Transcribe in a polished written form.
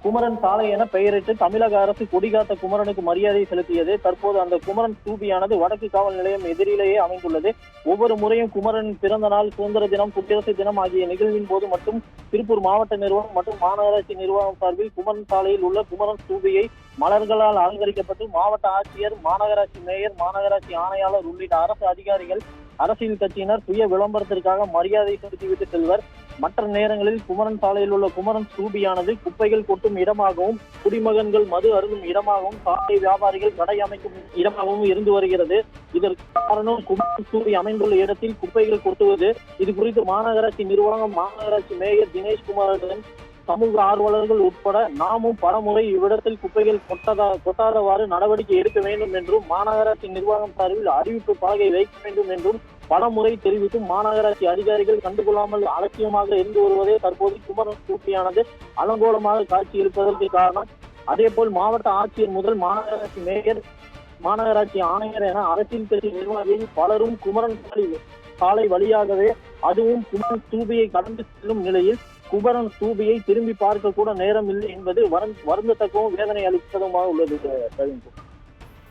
குமரன் சாலை என பெயரிட்டு தமிழக அரசு கொடிகாத்த குமரனுக்கு மரியாதை செலுத்தியது. தற்போது அந்த குமரன் ஸ்தூபியானது வடக்கு காவல் நிலையம் எதிரிலேயே அமைந்துள்ளது. ஒவ்வொரு முறையும் குமரன் பிறந்த நாள், சுதந்திர தினம், குடியரசு தினம் ஆகிய நிகழ்வின் போது மட்டும் திருப்பூர் மாவட்ட நிர்வாகம் மற்றும் மாநகராட்சி நிர்வாகம் சார்பில் குமரன் சாலையில் உள்ள குமரன் ஸ்தூபியை மலர்களால் அலங்கரிக்கப்பட்டு மாவட்ட ஆட்சியர், மாநகராட்சி மேயர், மாநகராட்சி ஆணையாளர் உள்ளிட்ட அரசு அதிகாரிகள், அரசியல் கட்சியினர் சுய விளம்பரத்திற்காக மரியாதை செலுத்திவிட்டு செல்வர். மற்ற நேரங்களில் குமரன் சாலையில் உள்ள குமரன் ஸ்தூபியானது குப்பைகள் கொட்டும் இடமாகவும், குடிமகன்கள் மது அருந்தும் இடமாகவும், சாலை வியாபாரிகள் கடை அமைக்கும் இடமாகவும் இருந்து வருகிறது. இதற்கு காரணம் குமரன் ஸ்தூபி அமைந்துள்ள இடத்தில் குப்பைகள் கொட்டுவது. இது குறித்து மாநகராட்சி நிர்வாகம், மாநகராட்சி மேயர் தினேஷ் குமாருடன் சமூக ஆர்வலர்கள் உட்பட நாமும் பலமுறை இவ்விடத்தில் குப்பைகள் கொட்டாதவாறு நடவடிக்கை எடுக்க வேண்டும் என்றும், மாநகராட்சி நிர்வாகம் சார்பில் அறிவிப்பு பலகை வைக்க வேண்டும் என்றும் பலமுறை தெரிவித்தும் மாநகராட்சி அதிகாரிகள் கண்டுகொள்ளாமல் அலட்சியமாக இருந்து வருவதே தற்போது குமரன் ஸ்தூபியானது அலங்கோலமாக காட்சி இருப்பதற்கு காரணம். அதேபோல் மாவட்ட ஆட்சியர் முதல் மாநகராட்சி மேயர், மாநகராட்சி ஆணையர் என அரசியல் கட்சி நிர்வாகிகள் பலரும் குமரன் சாலை வழியாகவே, அதுவும் குமரன் ஸ்தூபியை கடந்து செல்லும் நிலையில் குமரன் ஸ்தூபியை திரும்பி பார்க்க கூட நேரம் இல்லை என்பது வருந்தத்தக்கவும் வேதனை அளிப்பதுமாக உள்ளது.